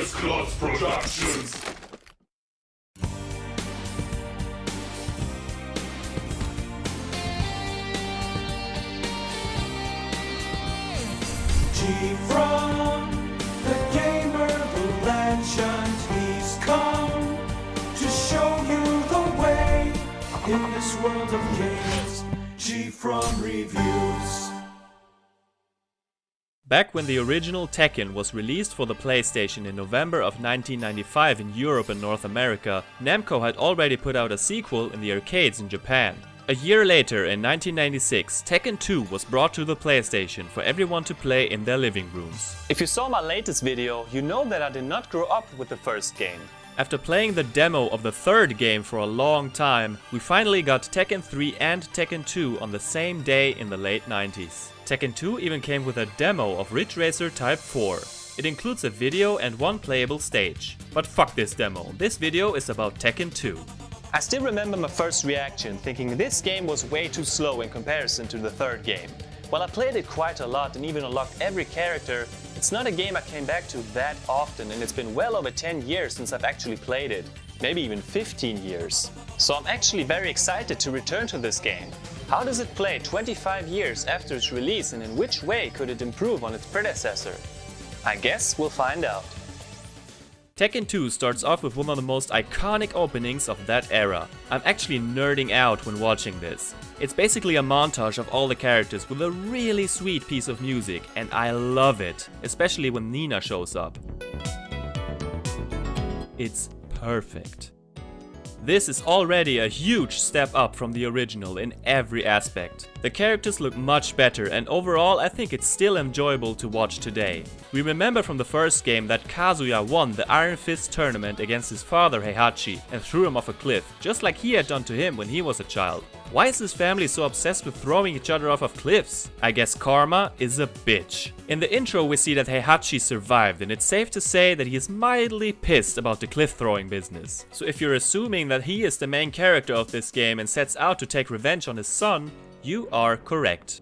First Class Productions. Gfrom, the gamer legend, he's come to show you the way in this world of games. Gfrom reviews. Back when the original Tekken was released for the PlayStation in November of 1995 in Europe and North America, Namco had already put out a sequel in the arcades in Japan. A year later, in 1996, Tekken 2 was brought to the PlayStation for everyone to play in their living rooms. If you saw my latest video, you know that I did not grow up with the first game. After playing the demo of the third game for a long time, we finally got Tekken 3 and Tekken 2 on the same day in the late 90s. Tekken 2 even came with a demo of Ridge Racer Type 4. It includes a video and one playable stage. But fuck this demo, this video is about Tekken 2. I still remember my first reaction, thinking this game was way too slow in comparison to the third game. While I played it quite a lot and even unlocked every character, it's not a game I came back to that often, and it's been well over 10 years since I've actually played it. Maybe even 15 years. So I'm actually very excited to return to this game. How does it play 25 years after its release, and in which way could it improve on its predecessor? I guess we'll find out. Tekken 2 starts off with one of the most iconic openings of that era. I'm actually nerding out when watching this. It's basically a montage of all the characters with a really sweet piece of music, and I love it, especially when Nina shows up. It's perfect. This is already a huge step up from the original in every aspect. The characters look much better, and overall I think it's still enjoyable to watch today. We remember from the first game that Kazuya won the Iron Fist tournament against his father Heihachi and threw him off a cliff, just like he had done to him when he was a child. Why is his family so obsessed with throwing each other off of cliffs? I guess karma is a bitch. In the intro we see that Heihachi survived, and it's safe to say that he is mildly pissed about the cliff throwing business. So if you're assuming that he is the main character of this game and sets out to take revenge on his son, you are correct.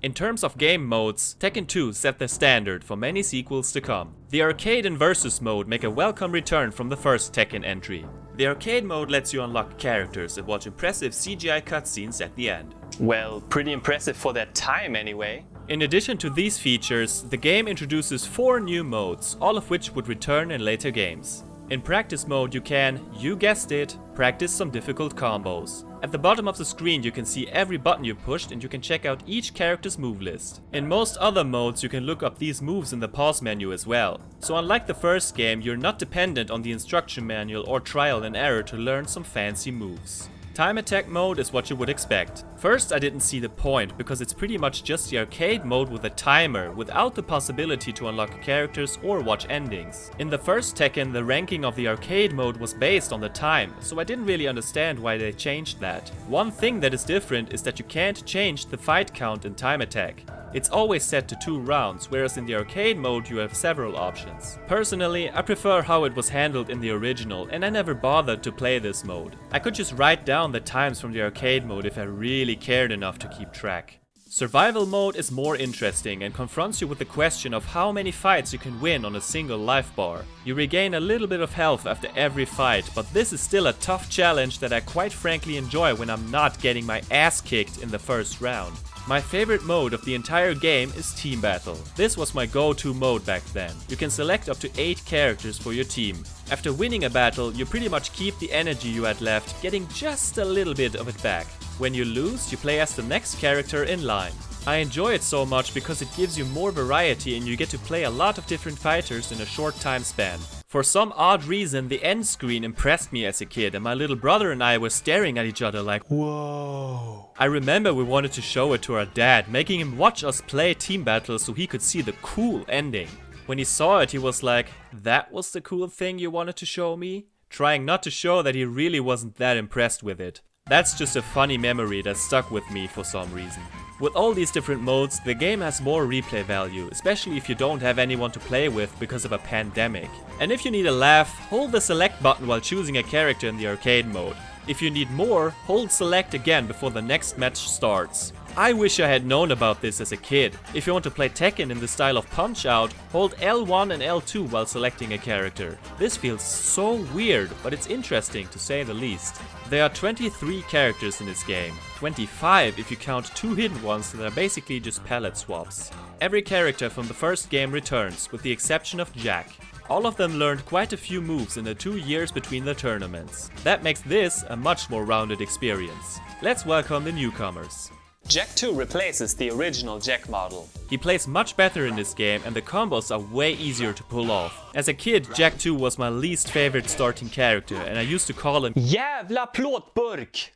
In terms of game modes, Tekken 2 set the standard for many sequels to come. The arcade and versus mode make a welcome return from the first Tekken entry. The arcade mode lets you unlock characters and watch impressive CGI cutscenes at the end. Well, pretty impressive for that time anyway. In addition to these features, the game introduces 4 new modes, all of which would return in later games. In practice mode you can, you guessed it, practice some difficult combos. At the bottom of the screen you can see every button you pushed, and you can check out each character's move list. In most other modes you can look up these moves in the pause menu as well. So unlike the first game, you're not dependent on the instruction manual or trial and error to learn some fancy moves. Time attack mode is what you would expect. First I didn't see the point, because it's pretty much just the arcade mode with a timer, without the possibility to unlock characters or watch endings. In the first Tekken, the ranking of the arcade mode was based on the time, so I didn't really understand why they changed that. One thing that is different is that you can't change the fight count in time attack. It's always set to 2 rounds, whereas in the arcade mode you have several options. Personally, I prefer how it was handled in the original, and I never bothered to play this mode. I could just write down the times from the arcade mode if I really cared enough to keep track. Survival mode is more interesting and confronts you with the question of how many fights you can win on a single life bar. You regain a little bit of health after every fight, but this is still a tough challenge that I quite frankly enjoy when I'm not getting my ass kicked in the first round. My favorite mode of the entire game is Team Battle. This was my go-to mode back then. You can select up to 8 characters for your team. After winning a battle, you pretty much keep the energy you had left, getting just a little bit of it back. When you lose, you play as the next character in line. I enjoy it so much because it gives you more variety and you get to play a lot of different fighters in a short time span. For some odd reason, the end screen impressed me as a kid, and my little brother and I were staring at each other like, whoa. I remember we wanted to show it to our dad, making him watch us play Team Battle so he could see the cool ending. When he saw it, he was like, that was the cool thing you wanted to show me? Trying not to show that he really wasn't that impressed with it. That's just a funny memory that stuck with me for some reason. With all these different modes, the game has more replay value, especially if you don't have anyone to play with because of a pandemic. And if you need a laugh, hold the select button while choosing a character in the arcade mode. If you need more, hold select again before the next match starts. I wish I had known about this as a kid. If you want to play Tekken in the style of Punch-Out, hold L1 and L2 while selecting a character. This feels so weird, but it's interesting to say the least. There are 23 characters in this game, 25 if you count 2 hidden ones that are basically just palette swaps. Every character from the first game returns, with the exception of Jack. All of them learned quite a few moves in the 2 years between the tournaments. That makes this a much more rounded experience. Let's welcome the newcomers. Jack 2 replaces the original Jack model. He plays much better in this game and the combos are way easier to pull off. As a kid, Jack 2 was my least favorite starting character and I used to call him Jävla plåtburk!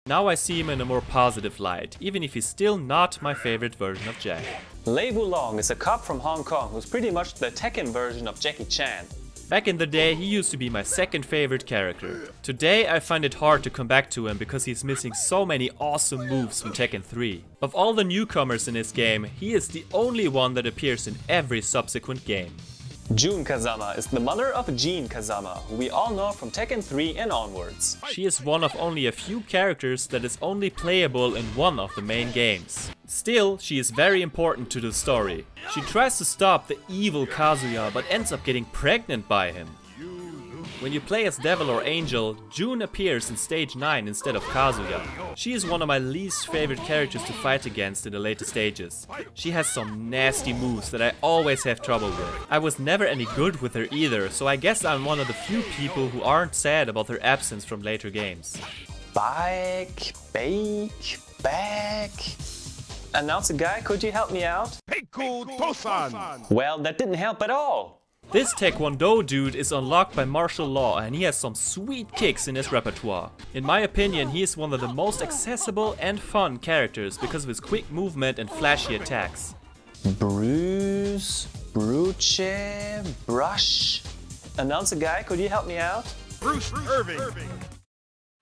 Now I see him in a more positive light, even if he's still not my favorite version of Jack. Lei Wulong is a cop from Hong Kong who's pretty much the Tekken version of Jackie Chan. Back in the day, he used to be my second favorite character. Today, I find it hard to come back to him because he's missing so many awesome moves from Tekken 3. Of all the newcomers in this game, he is the only one that appears in every subsequent game. Jun Kazama is the mother of Jun Kazama, who we all know from Tekken 3 and onwards. She is one of only a few characters that is only playable in one of the main games. Still, she is very important to the story. She tries to stop the evil Kazuya but ends up getting pregnant by him. When you play as Devil or Angel, Jun appears in stage 9 instead of Kazuya. She is one of my least favorite characters to fight against in the later stages. She has some nasty moves that I always have trouble with. I was never any good with her either, so I guess I'm one of the few people who aren't sad about her absence from later games. Baek Announcer guy, could you help me out? Baek Doo San. Well, that didn't help at all. This Taekwondo dude is unlocked by martial law and he has some sweet kicks in his repertoire. In my opinion, he is one of the most accessible and fun characters because of his quick movement and flashy attacks. Bruce, Brush. Announcer guy, could you help me out? Bruce Irvin.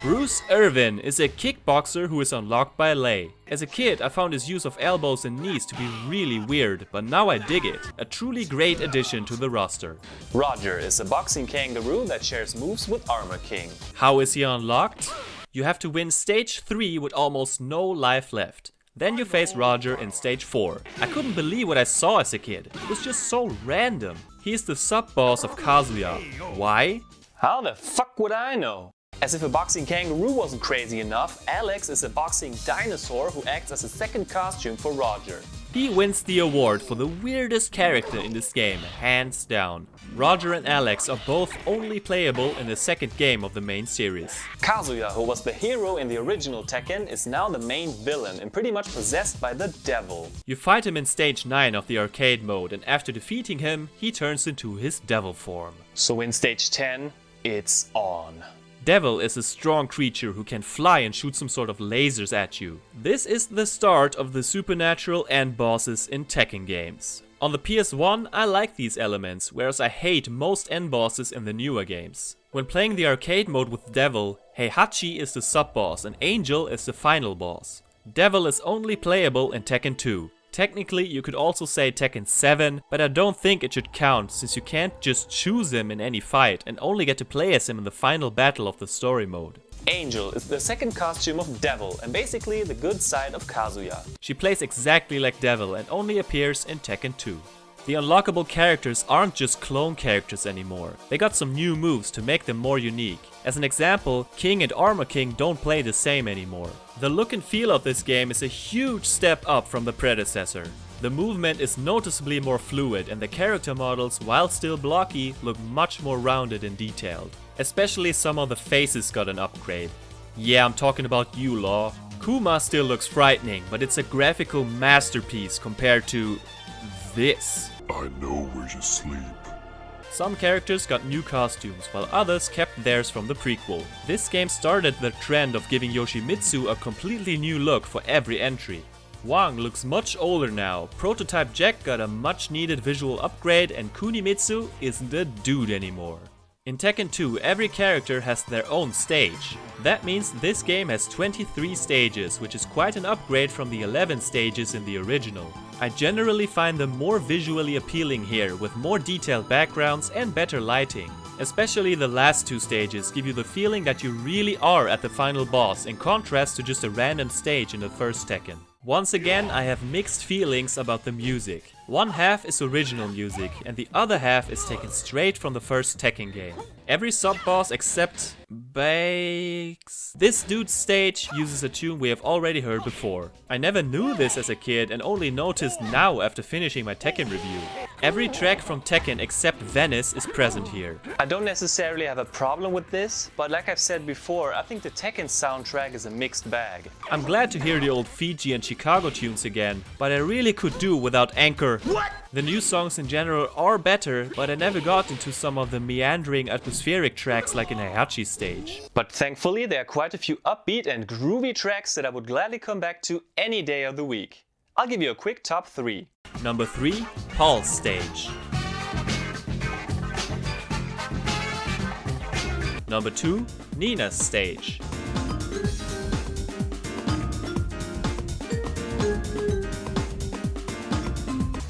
Bruce Irvin is a kickboxer who is unlocked by Lei. As a kid, I found his use of elbows and knees to be really weird, but now I dig it. A truly great addition to the roster. Roger is a boxing kangaroo that shares moves with Armor King. How is he unlocked? You have to win stage 3 with almost no life left. Then you face Roger in stage 4. I couldn't believe what I saw as a kid. It was just so random. He is the sub-boss of Kazuya. Why? How the fuck would I know? As if a boxing kangaroo wasn't crazy enough, Alex is a boxing dinosaur who acts as a second costume for Roger. He wins the award for the weirdest character in this game, hands down. Roger and Alex are both only playable in the second game of the main series. Kazuya, who was the hero in the original Tekken, is now the main villain and pretty much possessed by the devil. You fight him in stage 9 of the arcade mode and after defeating him, he turns into his devil form. So in stage 10, it's on. Devil is a strong creature who can fly and shoot some sort of lasers at you. This is the start of the supernatural end bosses in Tekken games. On the PS1, I like these elements, whereas I hate most end bosses in the newer games. When playing the arcade mode with Devil, Heihachi is the sub-boss and Angel is the final boss. Devil is only playable in Tekken 2. Technically, you could also say Tekken 7, but I don't think it should count since you can't just choose him in any fight and only get to play as him in the final battle of the story mode. Angel is the second costume of Devil and basically the good side of Kazuya. She plays exactly like Devil and only appears in Tekken 2. The unlockable characters aren't just clone characters anymore. They got some new moves to make them more unique. As an example, King and Armor King don't play the same anymore. The look and feel of this game is a huge step up from the predecessor. The movement is noticeably more fluid and the character models, while still blocky, look much more rounded and detailed. Especially some of the faces got an upgrade. Yeah, I'm talking about you, Law. Kuma still looks frightening, but it's a graphical masterpiece compared to this. I know where you sleep. Some characters got new costumes, while others kept theirs from the prequel. This game started the trend of giving Yoshimitsu a completely new look for every entry. Wang looks much older now, Prototype Jack got a much needed visual upgrade and Kunimitsu isn't a dude anymore. In Tekken 2, every character has their own stage. That means this game has 23 stages, which is quite an upgrade from the 11 stages in the original. I generally find them more visually appealing here, with more detailed backgrounds and better lighting. Especially the last 2 stages give you the feeling that you really are at the final boss, in contrast to just a random stage in the first Tekken. Once again, I have mixed feelings about the music. One half is original music and the other half is taken straight from the first Tekken game. Every sub-boss except this dude's stage uses a tune we have already heard before. I never knew this as a kid and only noticed now after finishing my Tekken review. Every track from Tekken except Venice is present here. I don't necessarily have a problem with this, but like I've said before, I think the Tekken soundtrack is a mixed bag. I'm glad to hear the old Fiji and Chicago tunes again, but I really could do without Anchor. What? The new songs in general are better, but I never got into some of the meandering atmospheric tracks like in Heihachi's stage. But thankfully there are quite a few upbeat and groovy tracks that I would gladly come back to any day of the week. I'll give you a quick top 3. Number 3, Paul's stage. Number 2, Nina's stage.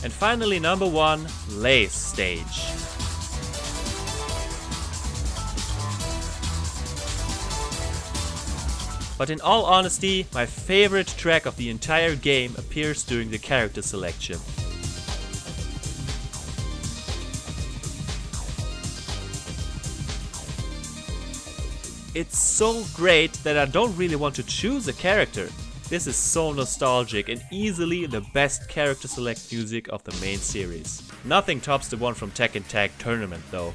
And finally number 1, Lei's stage. But in all honesty, my favorite track of the entire game appears during the character selection. It's so great that I don't really want to choose a character. This is so nostalgic and easily the best character select music of the main series. Nothing tops the one from Tekken Tag Tournament though.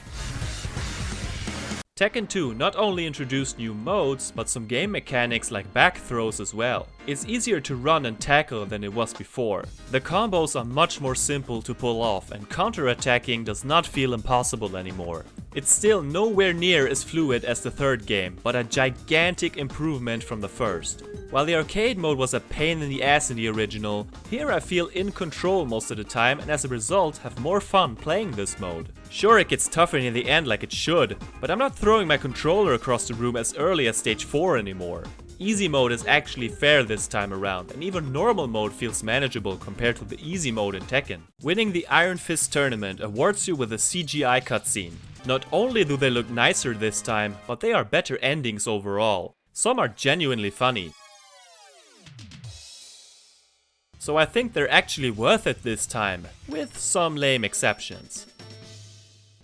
Tekken 2 not only introduced new modes, but some game mechanics like back throws as well. It's easier to run and tackle than it was before. The combos are much more simple to pull off and counter-attacking does not feel impossible anymore. It's still nowhere near as fluid as the third game, but a gigantic improvement from the first. While the arcade mode was a pain in the ass in the original, here I feel in control most of the time and as a result have more fun playing this mode. Sure, it gets tougher in the end like it should, but I'm not throwing my controller across the room as early as stage 4 anymore. Easy mode is actually fair this time around, and even normal mode feels manageable compared to the easy mode in Tekken. Winning the Iron Fist tournament awards you with a CGI cutscene. Not only do they look nicer this time, but they are better endings overall. Some are genuinely funny. So I think they're actually worth it this time, with some lame exceptions.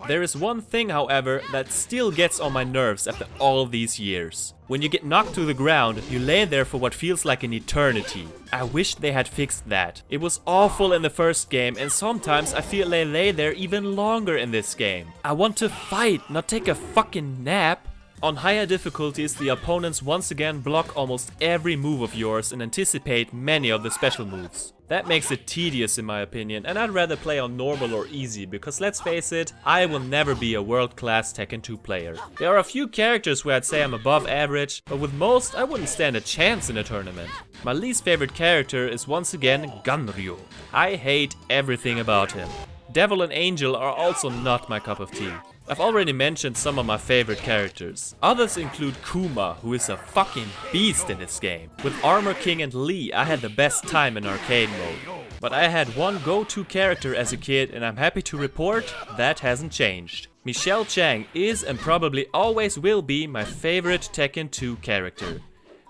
There is one thing, however, that still gets on my nerves after all these years. When you get knocked to the ground, you lay there for what feels like an eternity. I wish they had fixed that. It was awful in the first game and sometimes I feel they lay there even longer in this game. I want to fight, not take a fucking nap. On higher difficulties, the opponents once again block almost every move of yours and anticipate many of the special moves. That makes it tedious in my opinion, and I'd rather play on normal or easy because let's face it, I will never be a world-class Tekken 2 player. There are a few characters where I'd say I'm above average, but with most I wouldn't stand a chance in a tournament. My least favorite character is once again Ganryu. I hate everything about him. Devil and Angel are also not my cup of tea. I've already mentioned some of my favorite characters. Others include Kuma, who is a fucking beast in this game. With Armor King and Lee, I had the best time in arcade mode. But I had one go-to character as a kid and I'm happy to report that hasn't changed. Michelle Chang is and probably always will be my favorite Tekken 2 character.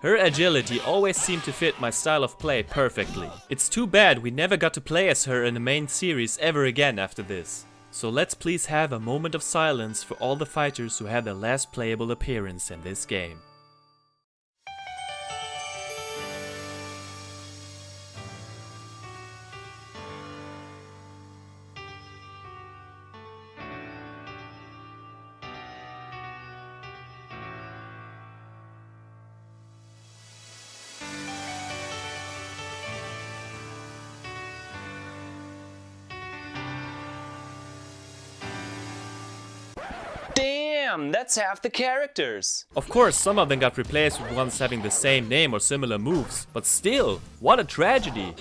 Her agility always seemed to fit my style of play perfectly. It's too bad we never got to play as her in the main series ever again after this. So let's please have a moment of silence for all the fighters who had their last playable appearance in this game. Damn, that's half the characters! Of course, some of them got replaced with ones having the same name or similar moves, but still, what a tragedy!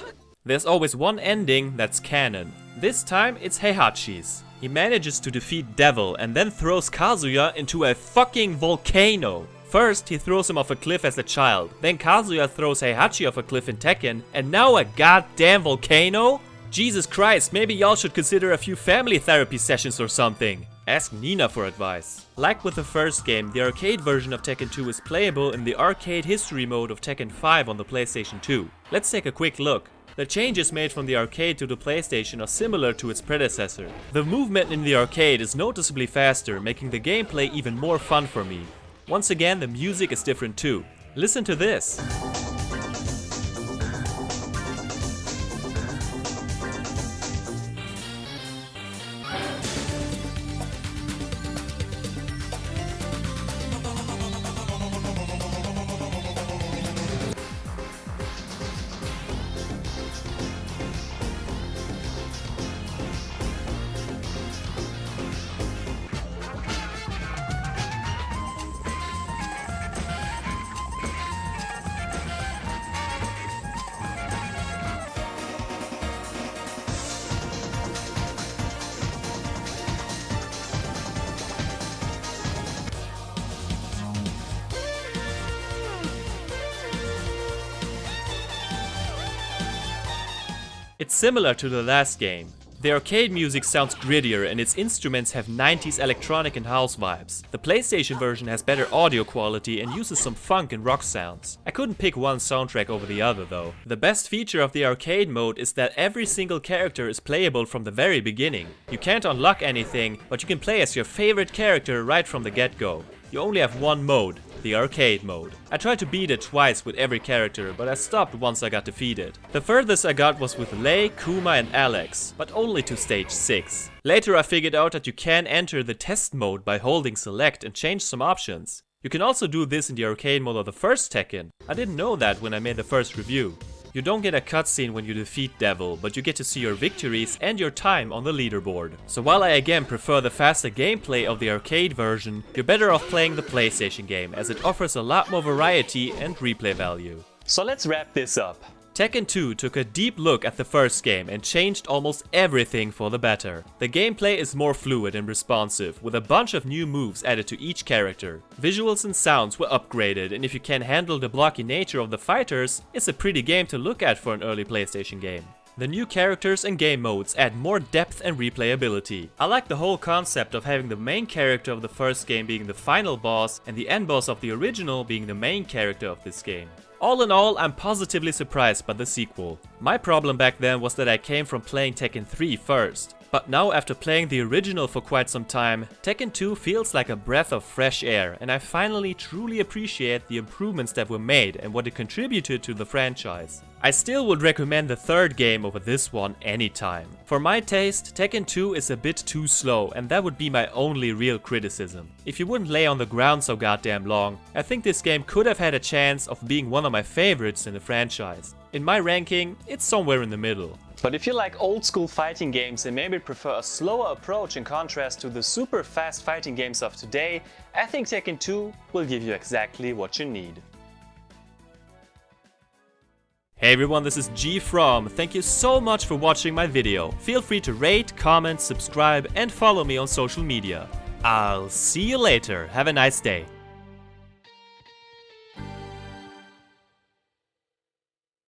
There's always one ending that's canon. This time it's Heihachi's. He manages to defeat Devil and then throws Kazuya into a fucking volcano. First, he throws him off a cliff as a child, then Kazuya throws Heihachi off a cliff in Tekken, and now a goddamn volcano? Jesus Christ, maybe y'all should consider a few family therapy sessions or something. Ask Nina for advice. Like with the first game, the arcade version of Tekken 2 is playable in the arcade history mode of Tekken 5 on the PlayStation 2. Let's take a quick look. The changes made from the arcade to the PlayStation are similar to its predecessor. The movement in the arcade is noticeably faster, making the gameplay even more fun for me. Once again, the music is different too. Listen to this. It's similar to the last game. The arcade music sounds grittier and its instruments have 90s electronic and house vibes. The PlayStation version has better audio quality and uses some funk and rock sounds. I couldn't pick one soundtrack over the other though. The best feature of the arcade mode is that every single character is playable from the very beginning. You can't unlock anything, but you can play as your favorite character right from the get-go. You only have one mode, the arcade mode. I tried to beat it twice with every character, but I stopped once I got defeated. The furthest I got was with Lei, Kuma and Alex, but only to stage 6. Later I figured out that you can enter the test mode by holding select and change some options. You can also do this in the arcade mode of the first Tekken. I didn't know that when I made the first review. You don't get a cutscene when you defeat Devil, but you get to see your victories and your time on the leaderboard. So while I again prefer the faster gameplay of the arcade version, you're better off playing the PlayStation game as it offers a lot more variety and replay value. So let's wrap this up. Tekken 2 took a deep look at the first game and changed almost everything for the better. The gameplay is more fluid and responsive, with a bunch of new moves added to each character. Visuals and sounds were upgraded, and if you can handle the blocky nature of the fighters, it's a pretty game to look at for an early PlayStation game. The new characters and game modes add more depth and replayability. I like the whole concept of having the main character of the first game being the final boss and the end boss of the original being the main character of this game. All in all, I'm positively surprised by the sequel. My problem back then was that I came from playing Tekken 3 first. But now after playing the original for quite some time, Tekken 2 feels like a breath of fresh air, and I finally truly appreciate the improvements that were made and what it contributed to the franchise. I still would recommend the third game over this one anytime. For my taste, Tekken 2 is a bit too slow, and that would be my only real criticism. If you wouldn't lay on the ground so goddamn long, I think this game could have had a chance of being one of my favorites in the franchise. In my ranking, it's somewhere in the middle. But if you like old school fighting games and maybe prefer a slower approach in contrast to the super fast fighting games of today, I think Tekken 2 will give you exactly what you need. Hey everyone, this is Gfrom. Thank you so much for watching my video. Feel free to rate, comment, subscribe and follow me on social media. I'll see you later. Have a nice day.